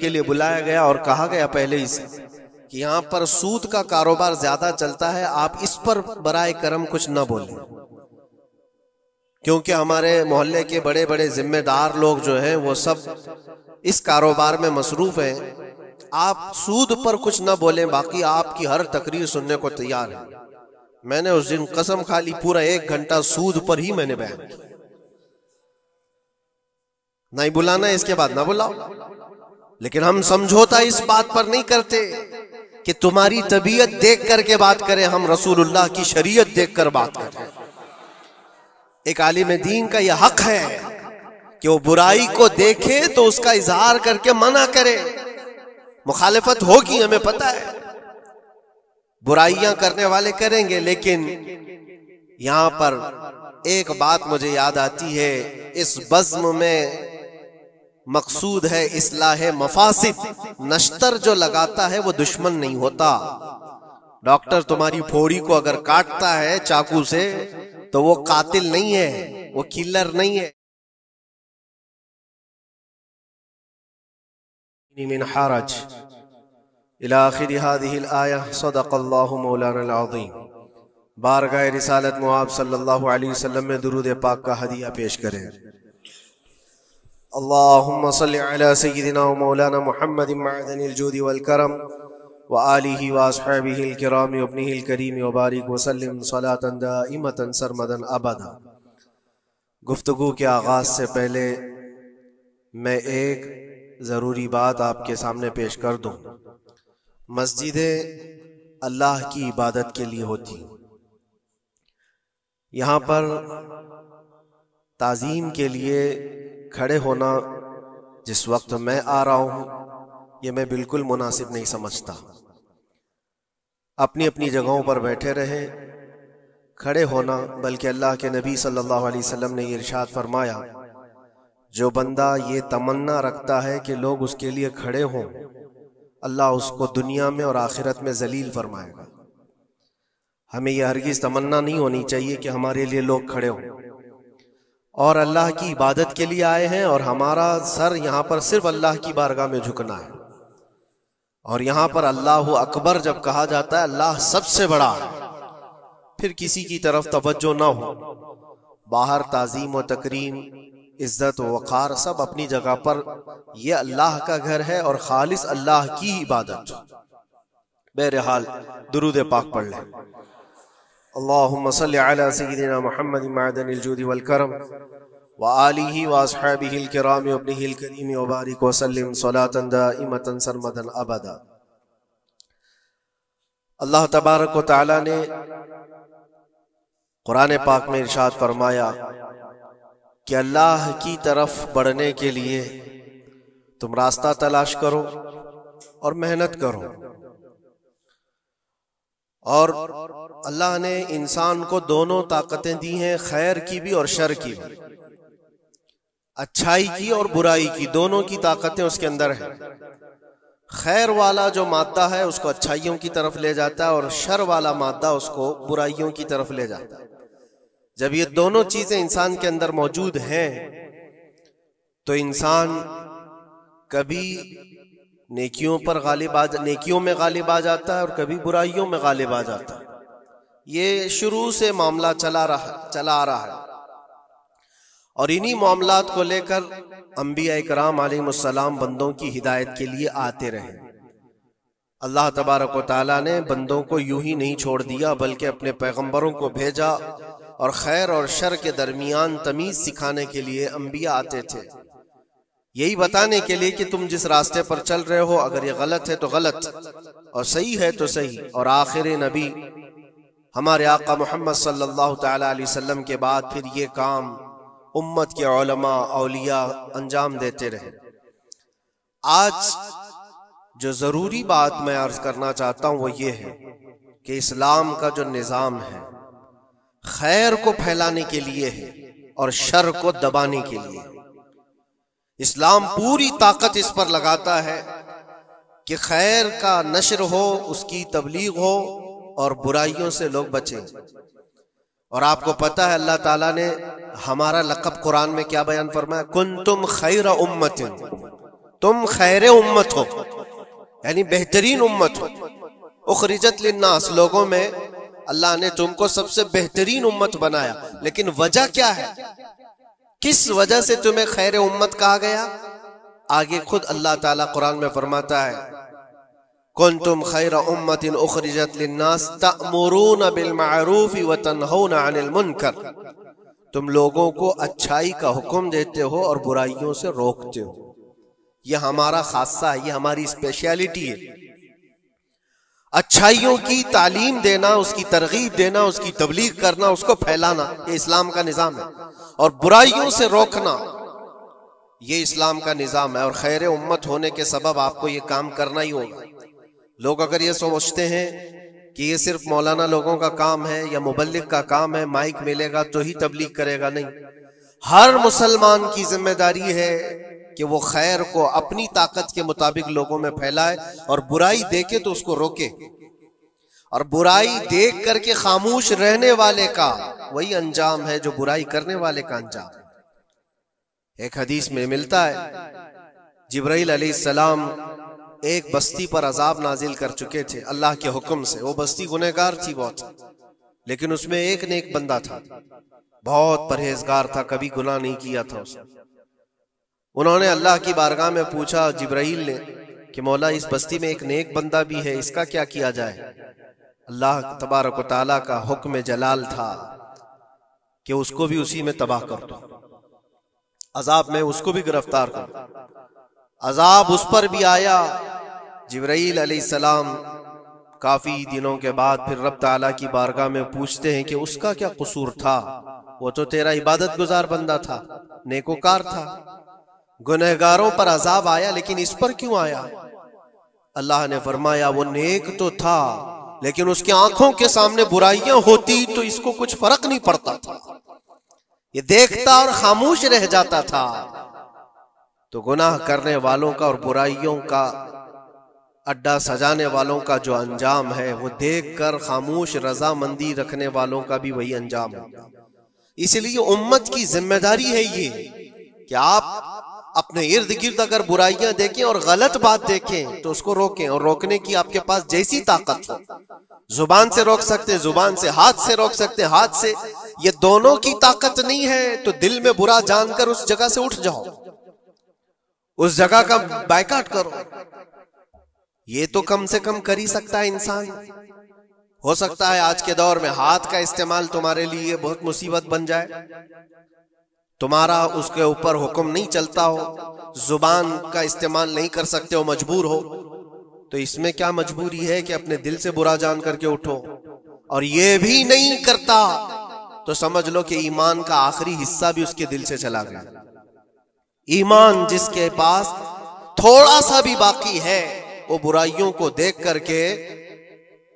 के लिए बुलाया गया और कहा गया पहले ही से कि यहाँ पर सूद का कारोबार ज्यादा चलता है, आप इस पर बराए करम कुछ न बोलें, क्योंकि हमारे मोहल्ले के बड़े बड़े जिम्मेदार लोग जो हैं वो सब इस कारोबार में मसरूफ हैं। आप सूद पर कुछ न बोलें, बाकी आपकी हर तकरीर सुनने को तैयार है। मैंने उस दिन कसम खा ली, पूरा 1 घंटा सूद पर ही मैंने बयान किया। नहीं बुलाना, इसके बाद ना बुलाओ, लेकिन हम समझौता इस बात पर नहीं करते कि तुम्हारी तबीयत देख करके बात करें, हम रसूलुल्लाह की शरीयत देख कर बात करें। एक आलिम दीन का यह हक है कि वो बुराई को देखे तो उसका इजहार करके मना करे। मुखालिफत होगी, हमें पता है, बुराइयां करने वाले करेंगे, लेकिन यहां पर एक बात मुझे याद आती है, इस बज़्म में मकसूद है इस्लाह मफासिद। नश्तर जो लगाता है वो दुश्मन नहीं होता। डॉक्टर तुम्हारी फोड़ी को अगर काटता है चाकू से तो वो कातिल नहीं है, वो किलर नहीं है। मिन हरज इला आखिर हादिहिल आया सदक़ल्लाहु मौलाना अज़ीम। बारगाह रिसालत मुआब सल्लल्लाहु अलैहि वसल्लम में दुरूद पाक का हदिया पेश करें। अल्लाहुम्मा सल्लि अला सय्यिदिना व मौलाना मुहम्मदिन मअदनिल जूदि वल करम व आलिहि व अस्हाबिहिल किराम व इब्निहिल करीम व बारिक व सल्लिम सलातन दाइमतन सरमदन अबदा। गुफ्तगू के आगाज से पहले मैं एक ज़रूरी बात आपके सामने पेश कर दूं। मस्जिदें अल्लाह की इबादत के लिए होती, यहाँ पर ताज़ीम के लिए खड़े होना जिस वक्त मैं आ रहा हूँ ये मैं बिल्कुल मुनासिब नहीं समझता। अपनी अपनी जगहों पर बैठे रहे, खड़े होना, बल्कि अल्लाह के नबी सल्लल्लाहु अलैहि वसल्लम ने ये इरशाद फरमाया, जो बंदा ये तमन्ना रखता है कि लोग उसके लिए खड़े हों, अल्लाह उसको दुनिया में और आखिरत में जलील फरमाएगा। हमें यह हरगिज़ तमन्ना नहीं होनी चाहिए कि हमारे लिए लोग खड़े हों, और अल्लाह की इबादत के लिए आए हैं और हमारा सर यहाँ पर सिर्फ अल्लाह की बारगाह में झुकना है। और यहाँ पर अल्लाहु अकबर जब कहा जाता है, अल्लाह सबसे बड़ा है, फिर किसी की तरफ तवज्जो ना हो। बाहर ताज़ीम व तकरीम, इज्जत व वक़ार सब अपनी जगह पर, यह अल्लाह का घर है और खालिस अल्लाह की इबादत। बहरहाल दुरूद पाक पढ़ लें। अल्लाहुम्मा सल्लि अला सय्यिदिना मुहम्मदिन मअदनिल जूदि वल करम व आलिहि व अस्हाबिहिल किराम व इब्निहिल करीम व बारिक व सल्लिम सलातन दाइमतन सरमदन अबदा। अल्लाह तबारक व तआला ने कुरान पाक में इरशाद फरमाया कि अल्लाह की तरफ बढ़ने के लिए तुम रास्ता तलाश करो और मेहनत करो। और अल्लाह ने इंसान को दोनों ताकतें दी हैं, खैर की भी और शर की भी, अच्छाई की और बुराई की, दोनों की ताकतें उसके अंदर है। खैर वाला जो मादा है उसको अच्छाइयों की तरफ ले जाता है और शर वाला मादा उसको बुराइयों की तरफ ले जाता है। जब ये दोनों चीजें इंसान के अंदर मौजूद हैं तो इंसान कभी नेकियों में गालिब आ जाता है और कभी बुराइयों में गालिब आ जाता है। ये शुरू से मामला चला आ रहा है और इन्हीं मामलात को लेकर अंबिया इकराम अलैहिमुस्सलाम बंदों की हिदायत के लिए आते रहे। अल्लाह तबारक व तआला ने बंदों को यूं ही नहीं छोड़ दिया, बल्कि अपने पैगंबरों को भेजा और खैर और शर के दरमियान तमीज सिखाने के लिए अंबिया आते थे, यही बताने के लिए कि तुम जिस रास्ते पर चल रहे हो, अगर ये गलत है तो गलत और सही है तो सही। और आखिर नबी हमारे आका मोहम्मद सल्लल्लाहु तआला अलैहि वसल्लम के बाद फिर ये काम उम्मत के उलमा औलिया अंजाम देते रहे। आज जो जरूरी बात मैं अर्ज करना चाहता हूं वो ये है कि इस्लाम का जो निजाम है खैर को फैलाने के लिए है और शर को दबाने के लिए। इस्लाम पूरी ताकत इस पर लगाता है कि खैर का नशर हो, उसकी तबलीग हो और बुराइयों से लोग बचें। और आपको पता है अल्लाह ताला ने हमारा लक़ब कुरान में क्या बयान फरमाया, कुंतुम खैरा उम्मतिन, तुम खैर उम्मत हो, यानी बेहतरीन उम्मत हो। उखरिजत लिन्नास, लोगों में अल्लाह ने तुमको सबसे बेहतरीन उम्मत बनाया। लेकिन वजह क्या है, किस वजह से तुम्हें खैर उम्मत कहा गया? आगे खुद अल्लाह ताला कुरान में फरमाता है, कुंतुम खैरा उम्मतिन उखरिजत लिन्नास तअमुरून बिल मारूफ व तनहौना अनिल मुनकर। तुम लोगों को अच्छाई का हुक्म देते हो और बुराइयों से रोकते हो। यह हमारा खासा है, यह हमारी स्पेशलिटी है। अच्छाइयों की तालीम देना, उसकी तरगीब देना, उसकी तबलीग करना, उसको फैलाना, ये इस्लाम का निजाम है। और बुराइयों से रोकना, ये इस्लाम का निजाम है। और खैर उम्मत होने के सबब आपको ये काम करना ही होगा। लोग अगर ये सोचते हैं कि ये सिर्फ मौलाना लोगों का काम है या मुबल्लिग का काम है, माइक मिलेगा तो ही तबलीग करेगा, नहीं। हर मुसलमान की जिम्मेदारी है कि वो खैर को अपनी ताकत के मुताबिक लोगों में फैलाए और बुराई देखे तो उसको रोके। और बुराई देख करके खामोश रहने वाले का वही अंजाम है जो बुराई करने वाले का अंजाम। एक हदीस में मिलता है, जिब्राइल अलैहिस्सलाम एक बस्ती पर अजाब नाजिल कर चुके थे अल्लाह के हुक्म से। वो बस्ती गुनहगार थी बहुत, लेकिन उसमें एक नेक बंदा था, बहुत परहेजगार था, कभी गुनाह नहीं किया था उसने। उन्होंने अल्लाह की बारगाह में पूछा जिब्राइल ने कि मौला, इस बस्ती में एक नेक बंदा भी है, इसका क्या किया जाए? अल्लाह तबारक व तआला का हुक्म जलाल था कि उसको भी उसी में तबाह कर दो, अजाब में उसको भी गिरफ्तार कर दो। अजाब उस पर भी आया। जिब्राइल अलैहिस्सलाम काफी दिनों के बाद फिर रब ताला की बारगाह में पूछते हैं कि उसका क्या कसूर था? वो तो तेरा इबादत गुजार बंदा था, नेकोकार था, गुनहगारों पर अजाब आया, लेकिन इस पर क्यों आया? अल्लाह ने फरमाया, वो नेक तो था, लेकिन उसकी आंखों के सामने बुराइयां होती तो इसको कुछ फर्क नहीं पड़ता था, ये देखता और खामोश रह जाता था। तो गुनाह करने वालों का और बुराइयों का अड्डा सजाने वालों का जो अंजाम है, वो देखकर खामोश रजामंदी रखने वालों का भी वही अंजाम होगा। इसलिए उम्मत की जिम्मेदारी है ये कि आप अपने इर्द गिर्द अगर बुराइयां देखें और गलत बात देखें तो उसको रोकें। और रोकने की आपके पास जैसी ताकत हो, जुबान से रोक सकते हैं, जुबान से, हाथ से रोक सकते हैं, हाथ से। ये दोनों की ताकत नहीं है तो दिल में बुरा जानकर उस जगह से उठ जाओ, उस जगह का बायकाट करो। ये तो कम से कम कर ही सकता है इंसान। हो सकता है आज के दौर में हाथ का इस्तेमाल तुम्हारे लिए बहुत मुसीबत बन जाए, तुम्हारा उसके ऊपर हुक्म नहीं चलता हो, जुबान का इस्तेमाल नहीं कर सकते हो, मजबूर हो, तो इसमें क्या मजबूरी है कि अपने दिल से बुरा जान करके उठो। और ये भी नहीं करता तो समझ लो कि ईमान का आखिरी हिस्सा भी उसके दिल से चला गया। ईमान जिसके पास थोड़ा सा भी बाकी है, वो बुराइयों को देख करके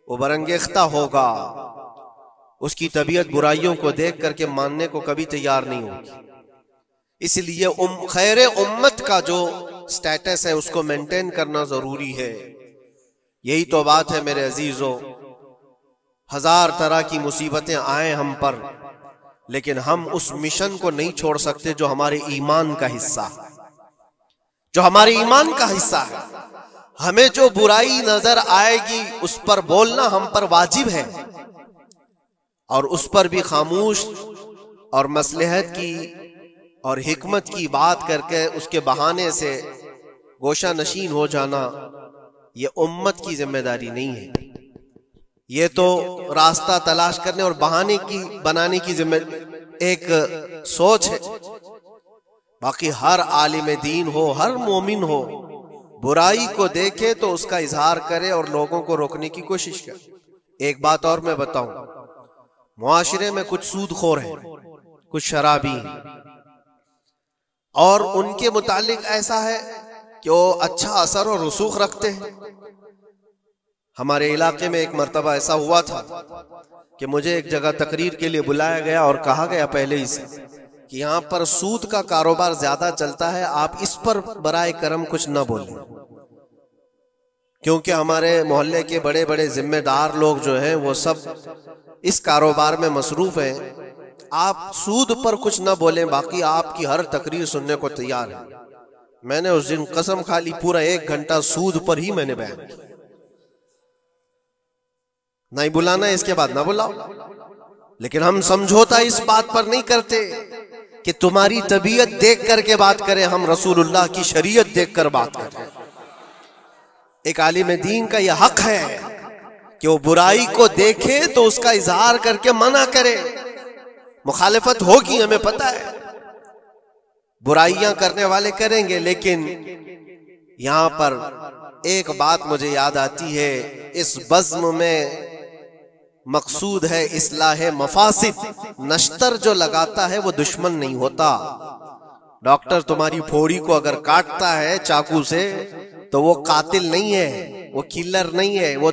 वो बरंगेख्ता होगा, उसकी तबीयत बुराइयों को देख करके मानने को कभी तैयार नहीं होगी। इसलिए खैर उम्मत का जो स्टेटस है उसको मेंटेन करना जरूरी है। यही तो बात है मेरे अजीजों, हजार तरह की मुसीबतें आए हम पर, लेकिन हम उस मिशन को नहीं छोड़ सकते जो हमारे ईमान का हिस्सा है, जो हमारे ईमान का हिस्सा है। हमें जो बुराई नजर आएगी उस पर बोलना हम पर वाजिब है, और उस पर भी खामोश और मसलहत की और हिकमत की बात करके उसके बहाने से गोशा नशीन हो जाना, ये उम्मत की जिम्मेदारी नहीं है। ये तो रास्ता तलाश करने और बहाने की बनाने की एक सोच है। बाकी हर आलिम दीन हो, हर मोमिन हो, बुराई को देखे तो उसका इजहार करे और लोगों को रोकने की कोशिश करे। एक बात और मैं बताऊं, मुआशरे में कुछ सूदखोर हैं, कुछ शराबी हैं, और उनके मुतालिक ऐसा है कि वो अच्छा असर और रसूख रखते हैं। हमारे इलाके में एक मर्तबा ऐसा हुआ था कि मुझे एक जगह तकरीर के लिए बुलाया गया और कहा गया पहले ही से कि यहाँ पर सूद का कारोबार ज्यादा चलता है, आप इस पर बराए करम कुछ न बोलें, क्योंकि हमारे मोहल्ले के बड़े बड़े जिम्मेदार लोग जो हैं वो सब इस कारोबार में मसरूफ हैं। आप सूद पर कुछ न बोलें, बाकी आपकी हर तकरीर सुनने को तैयार है। मैंने उस दिन कसम खा ली, पूरा 1 घंटा सूद पर ही मैंने बयान किया। नहीं बुलाना इसके बाद ना बुलाओ, लेकिन हम समझौता इस बात पर नहीं करते कि तुम्हारी तबीयत देख करके बात करें, हम रसूलुल्लाह की शरीयत देख कर बात करें। एक आलिम दीन का यह हक है कि वो बुराई को देखे तो उसका इजहार करके मना करे। मुखालिफत होगी, हमें पता है, बुराइयां करने वाले करेंगे, लेकिन यहां पर एक बात मुझे याद आती है, इस बज़्म में मकसूद है इस्लाह मफासिद। नश्तर जो लगाता है वो दुश्मन नहीं होता। डॉक्टर तुम्हारी फोड़ी को अगर काटता है चाकू से तो वो कातिल नहीं है, वो किलर नहीं है, वो